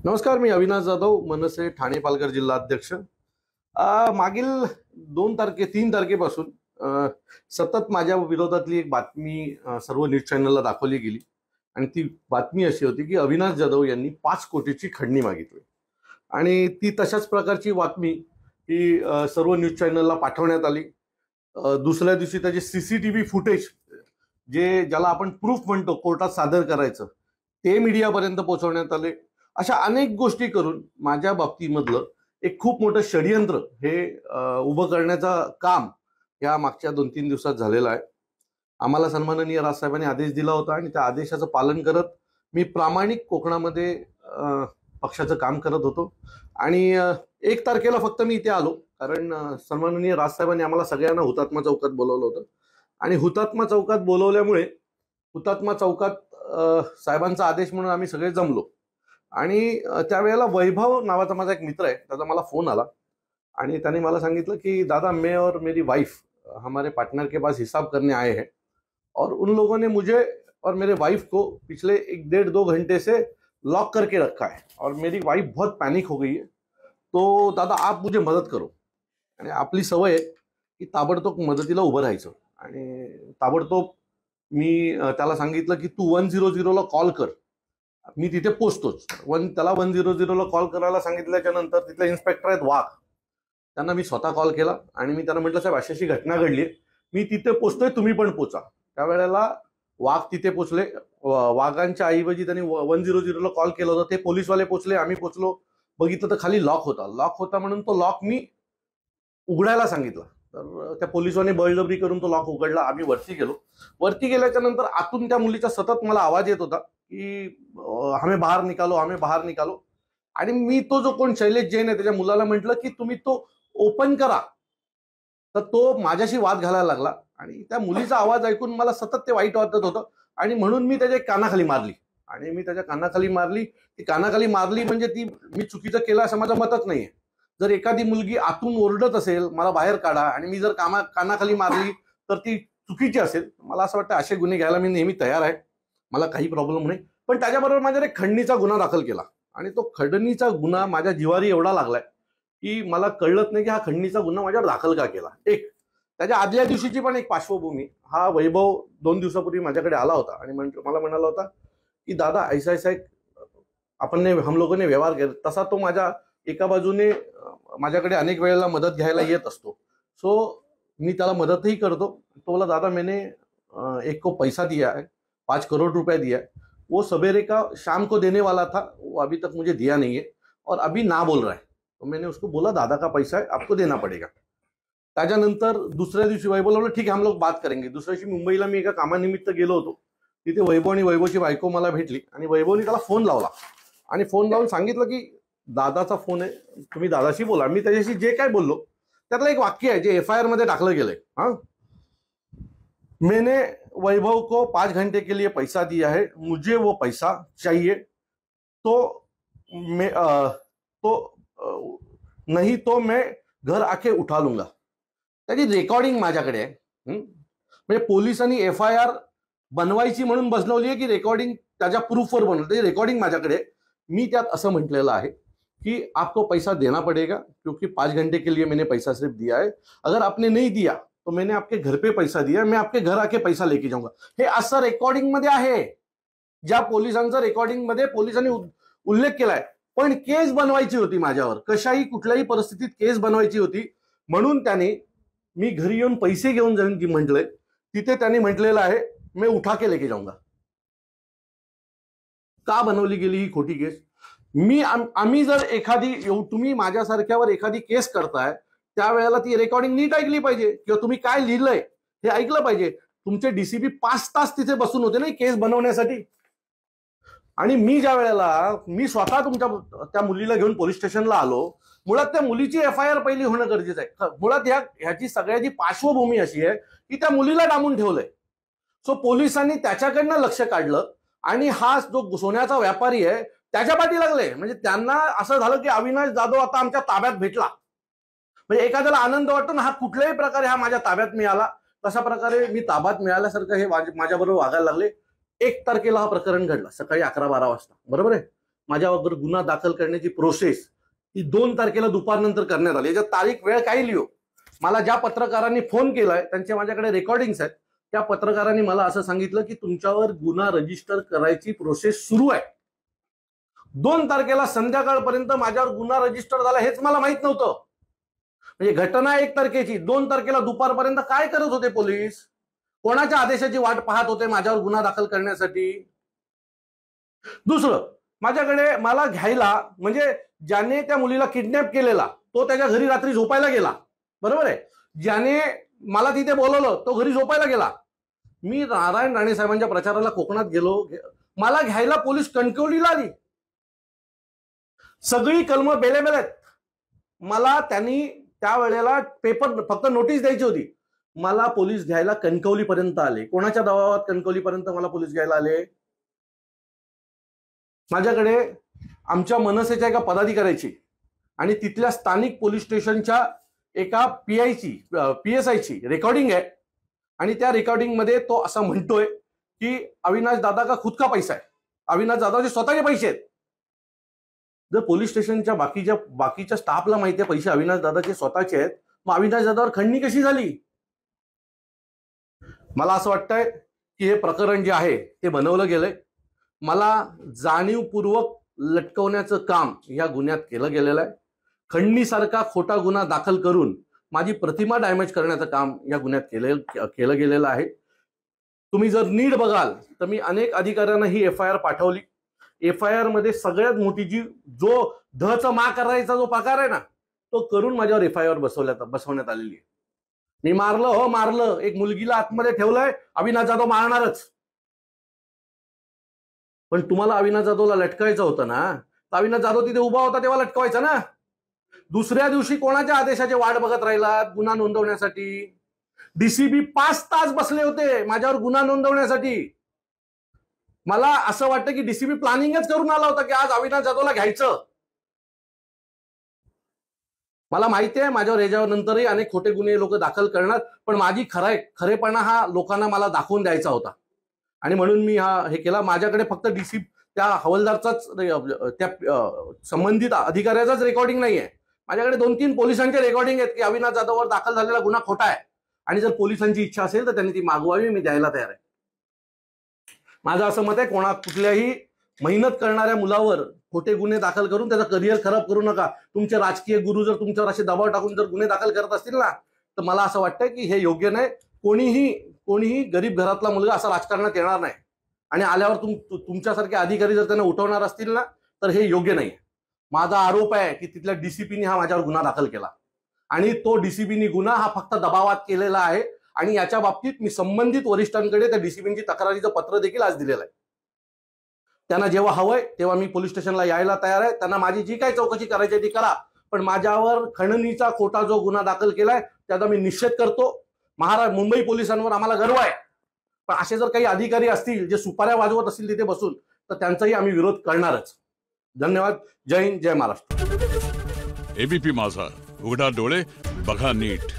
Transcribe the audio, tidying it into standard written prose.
नमस्कार, मी अविनाश जाधव, मनसे ठाणे पालघर जिल्हा अध्यक्ष। मागील 3 तारखेपासून सतत माझ्या विरोधातली एक बातमी सर्व न्यूज चॅनलला दाखवली गेली आणि ती बातमी अशी होती की अविनाश जाधव यांनी 5 कोटीची खंडणी मागितली आणि ती तशाच प्रकारची बातमी ही सर्व न्यूज चॅनलला पाठवण्यात आली। दुसऱ्या दिवशी त्याचे सीसीटीव्ही फुटेज ज्याला आपण प्रूफ म्हणतो कोर्टात सादर करायचं ते मीडियापर्यंत पोहोचवण्यात आले। अशा अनेक गोष्टी करून माझ्या बाबतीमधलं एक खूप मोठं षडयंत्र हे उभं करण्याचं काम या मागच्या 2-3 दिवसात झालेलं आहे। आम्हाला सन्माननीय राजसाहेबांनी आदेश दिला होता आणि त्या आदेशाचं पालन करत मी प्रामाणिक कोकणामध्ये पक्षाचं काम करत होतो आणि 1 तारखेला फक्त मी इथे आलो कारण सन्माननीय राजसाहेबांनी आम्हाला सगळ्यांना हुतात्मा चौकात बोलवलं होतं आणि हुतात्मा चौकात बोलवल्यामुळे हुतात्मा चौकात साहेबांचा आदेश म्हणून आम्ही सगळे जमलो आणि त्यावेळेला वैभव नावाचा माझा एक मित्र आहे, त्याचा मला फोन आला आणि त्याने मला सांगितलं की दादा, मैं और मेरी वाइफ हमारे पार्टनर के पास हिसाब करने आए हैं और उन लोगों ने मुझे और मेरे वाइफ को पिछले 1-1.5-2 घंटे से लॉक करके रखा है और मेरी वाइफ बहुत पैनिक हो गई है, तो दादा आप मुझे मदत करो। आणि आपली सवय आहे की ताबडतोब मदतीला उभं राहायचं आणि ताबडतोब मी त्याला सांगितलं की तू 100 ला कॉल कर, मी तिथे पोचतोच। त्याला 100 ला कॉल करायला सांगितल्याच्या नंतर तिथले इन्स्पेक्टर आहेत वाघ, त्यांना मी स्वतः कॉल केला आणि मी त्यांना म्हटलं साहेब अशी घटना घडली, मी तिथे पोचतोय, तुम्ही पण पोचा। त्यावेळेला वाघ तिथे पोचले, वाघांच्या ऐवजी त्यांनी 100 ला कॉल केलं होतं, ते पोलीसवाले पोचले, आम्ही पोचलो, बघितलं तर खाली लॉक होता म्हणून तो लॉक मी उघडायला सांगितलं, तर त्या पोलिसांनी बळजबरी करून तो लॉक उघडला। आम्ही वरती गेल्याच्या नंतर आतून त्या मुलीचा सतत मला आवाज येत होता की हमें बाहर निकालो आणि मी तो जो कोण शैलेश जैन आहे त्याच्या मुलाला म्हटलं की तुम्ही तो ओपन करा, तर तो माझ्याशी वाद घालायला लागला आणि त्या मुलीचा आवाज ऐकून मला सतत ते वाईट वाटत होतं आणि म्हणून मी त्याच्या कानाखाली मारली आणि मी त्याच्या कानाखाली मारली म्हणजे ती मी चुकीचं केलं असं माझं मतच नाहीये। जर एखादी मुलगी आतून ओरडत असेल मला बाहेर काढा आणि मी जर कानाखाली मारली तर ती चुकीची असेल, मला असं वाटतं असे गुन्हे घ्यायला मी नेहमी तयार आहे, मला काही प्रॉब्लेम नाही। पण त्याच्याबरोबर माझ्यावर एक खंडणीचा गुन्हा दाखल केला आणि तो खंडणीचा गुन्हा माझ्या जिवारी एवढा लागलाय की मला कळत नाही की हा खंडणीचा गुन्हा माझ्यावर दाखल का केला। त्याच्या आदल्या दिवशीची पण एक पार्श्वभूमी, हा वैभव 2 दिवसापूर्वी माझ्याकडे आला होता आणि मला म्हणाला होता की दादा ऐसा एक हम लोगों ने व्यवहार केला, तसा तो माझ्या एका बाजूने माझ्याकडे अनेक वेळेला मदत घ्यायला येत असतो, सो मी त्याला मदतही करतो। तो बोला दादा मैंने एक को पैसा दिया है, 5 करोड़ रुपया दिया है, वो सवेरे का शाम को देने वाला था, वो अभी तक मुझे दिया नहीं है और अभी ना बोल रहा है, तो मैंने उसको बोला दादा का पैसा है आपको देना पड़ेगा। त्याच्यानंतर दुसऱ्या दिवशी वैभव बोला ठीक है हम लोग बात करेंगे। दुसऱ्या दिवशी मुंबईला मी एका कामानिमित्त गेलो होतो, तिथे वैभव आणि वैभवची बायको मला भेटली आणि वैभवने त्याला फोन लावला आणि फोन लावून सांगितलं की दादाचा फोन आहे, तुम्ही दादाशी बोला। मी त्याच्याशी जे काय बोललो त्यातलं एक वाक्य आहे जे FIR मध्ये टाकलं गेलंय, मैंने वैभव को 5 घंटे के लिए पैसा दिया है, मुझे वो पैसा चाहिए, नहीं तो मैं घर आके उठा लूंगा। त्याची रेकॉर्डिंग माझ्याकडे आहे, म्हणजे पोलिसांनी FIR बनवायची म्हणून बसवली आहे की रेकॉर्डिंग त्याच्या प्रूफवर बनवलं, त्याची रेकॉर्डिंग माझ्याकडे। मी त्यात असं म्हटलेलं आहे कि आपको पैसा देना पड़ेगा क्योंकि 5 घंटे के लिए मैंने पैसा सिर्फ दिया है, अगर आपने नहीं दिया तो मैंने आपके घर पे पैसा दिया, मैं आपके घर आके पैसा लेके जाऊंगा। हे असं रेकॉर्डिंग मध्ये आहे, ज्या पोलिसांचा रेकॉर्डिंग मध्ये पोलिसांनी उल्लेख केलाय। पण केस बनवायची होती माझ्यावर, कशाही कुठल्याही परिस्थितीत केस बनवायची होती, म्हणून त्याने मी घरी येऊन पैसे घेऊन जाऊन की म्हटलंय तिथे त्याने म्हटलेलं आहे मैं उठा के लेके जाऊंगा। का बनवली गेली ही खोटी केस? आम्ही जर तुम्ही माझ्यासारख्यावर एखादी केस करताय त्यावेळेला ती रेकॉर्डिंग नीट ऐकली पाहिजे किंवा तुम्ही काय लिहिलंय हे ऐकलं पाहिजे। तुमचे DCP 5 तास तिथे बसून होते ना केस बनवण्यासाठी, आणि मी ज्या वेळेला मी स्वतः तुमच्या त्या मुलीला घेऊन पोलीस स्टेशनला आलो, मुळात त्या मुलीची FIR पहिली होणं गरजेचं आहे। मुळात ह्याची सगळ्याची पार्श्वभूमी अशी आहे की त्या मुलीला डांबून ठेवलंय, सो पोलिसांनी त्याच्याकडनं लक्ष काढलं आणि हा जो सोन्याचा व्यापारी आहे त्याच्या पाठी लागले। म्हणजे त्यांना असं झालं की अविनाश जाधव आता आमच्या ताब्यात भेटला, म्हणजे एखाद्याला आनंद वाटतो ना, हा कुठल्याही प्रकारे हा माझ्या ताब्यात मिळाला, तशा प्रकारे मी ताब्यात मिळाल्यासारखं हे माझ्याबरोबर वागायला लागले। 1 तारखेला हा प्रकरण घडला सकाळी 11-12 वाजता, बरोबर आहे। माझ्यावर गुन्हा दाखल करण्याची प्रोसेस ही 2 तारखेला दुपारनंतर करण्यात आली. याच्यात तारीख वेळ काही लिहो. मला ज्या पत्रकारांनी फोन केलाय त्यांचे माझ्याकडे रेकॉर्डिंग्स आहेत. त्या पत्रकारांनी मला असं सांगितलं की तुमच्यावर गुन्हा रजिस्टर करायची प्रोसेस सुरू आहे. 2 तारखेला संध्याकाळपर्यंत माझ्यावर गुन्हा रजिस्टर झाला हेच मला माहित नव्हतं. म्हणजे घटना 1 तारखेची, 2 तारखेला दुपारपर्यंत काय करत होते पोलीस? कोणाच्या आदेशाची वाट पाहत होते माझ्यावर गुन्हा दाखल करण्यासाठी? दुसरं, माझ्याकडे मला घ्यायला म्हणजे ज्याने त्या मुलीला किडनॅप केलेला तो त्याच्या घरी रात्री झोपायला गेला, बरोबर आहे. ज्याने मला तिथे बोलवलं तो घरी झोपायला गेला. मी नारायण राणे साहेबांच्या प्रचाराला कोकणात गेलो, मला घ्यायला पोलीस कणकवलीला आली. सगळी कलमं बेलेबेल आहेत. मला त्यांनी त्यावेळेला पेपर फक्त नोटीस द्यायची होती. मला पोलीस घ्यायला कणकवलीपर्यंत आले. कोणाच्या दबावात कणकवलीपर्यंत मला पोलीस घ्यायला आले? माझ्याकडे आमच्या मनसेच्या एका पदाधिकाऱ्याची आणि तिथल्या स्थानिक पोलीस स्टेशनच्या एका PSI ची रेकॉर्डिंग आहे. आणि त्या रेकॉर्डिंग मध्ये तो असं म्हणतोय की अविनाश दादा का खुद का पैसा आहे, अविनाश दादाचे स्वतःचे पैसे आहेत. जर पोलीस स्टेशनच्या बाकीच्या स्टाफला माहिती आहे पैसे अविनाश दादाचे स्वतःचे आहेत, मग अविनाश दादावर खंडणी कशी झाली? मला असं वाटतंय की हे प्रकरण जे आहे ते बनवलं गेलंय. मला जाणीवपूर्वक लटकवण्याचं काम या गुन्ह्यात केलं गेलेलं आहे. खंडणीसारखा खोटा गुन्हा दाखल करून माझी प्रतिमा डॅमेज करण्याचं काम या गुन्ह्यात केलं गेलेलं आहे. तुम्ही जर नीट बघाल तर मी अनेक अधिकाऱ्यांना ही FIR पाठवली. FIR मध्ये सगळ्यात मोठी जो धचं मा करायचा जो प्रकार आहे ना तो करून माझ्यावर FIR बसवण्यात आलेली आहे. मी मारलं, हो मारलं, एक मुलगीला आतमध्ये ठेवलंय, अविनाश जाधव मारणारच. पण तुम्हाला अविनाश जाधवला लटकायचं होतं ना, तर अविनाश जाधव तिथे उभा होता तेव्हा लटकवायचा ना. दुसऱ्या दिवशी कोणाच्या आदेशाची वाट बघत राहिलात गुन्हा नोंदवण्यासाठी? DCP 5 तास बसले होते माझ्यावर गुन्हा नोंदवण्यासाठी. मला असं वाटतं की DCP प्लॅनिंगच करून आला होता की आज अविनाश जाधवला घ्यायचं. मला माहिती आहे माझ्यावर याच्यावर नंतरही अनेक खोटे गुन्हे लोक दाखल करणार, पण माझी खरेपणा हा लोकांना मला दाखवून द्यायचा होता आणि म्हणून मी हे केला. माझ्याकडे फक्त त्या हवालदारचाच त्या संबंधित अधिकाऱ्याचाच रेकॉर्डिंग नाही आहे. माझ्याकडे 2-3 पोलिसांचे रेकॉर्डिंग आहेत की अविनाश जाधववर दाखल झालेला गुन्हा खोटा आहे आणि जर पोलिसांची इच्छा असेल तर त्यांनी ती मागवावी, मी द्यायला तयार आहे. माझं असं मत आहे कुठल्याही मेहनत करणाऱ्या मुलावर खोटे गुन्हे दाखल करून त्याचं करिअर खराब करू नका. तुमचे राजकीय गुरु जर तुमच्यावर असे दबाव टाकून जर गुन्हे दाखल करत असतील ना तर मला असं वाटतं की हे योग्य नाही. कोणीही गरीब घरातला मुलगा असा राजकारणात येणार नाही आणि आल्यावर तुमच्यासारखे अधिकारी जर त्यांना उठवणार असतील ना तर हे योग्य नाही. माझा आरोप आहे की तिथल्या DCPनी हा माझ्यावर गुन्हा दाखल केला आणि तो DCPनी गुन्हा हा फक्त दबावात केलेला आहे आणि याच्या बाबतीत मी संबंधित वरिष्ठांकडे त्या DCPची तक्रारीचं पत्र देखील आज दिलेलं आहे. त्यांना जेव्हा हवंय तेव्हा मी पोलीस स्टेशनला यायला तयार आहे. त्यांना माझी जी काही चौकशी करायची ती करा, पण माझ्यावर खंडणीचा खोटा जो गुन्हा दाखल केलाय त्याचा मी निषेध करतो. मुंबई पोलिसांवर आम्हाला गर्व आहे, पण असे जर काही अधिकारी असतील जे सुपाऱ्या वाजवत असतील तिथे बसून तर त्यांचाही आम्ही विरोध करणारच. धन्यवाद. जय हिंद, जय महाराष्ट्र. ABP माझा, उघडा डोळे बघा नीट.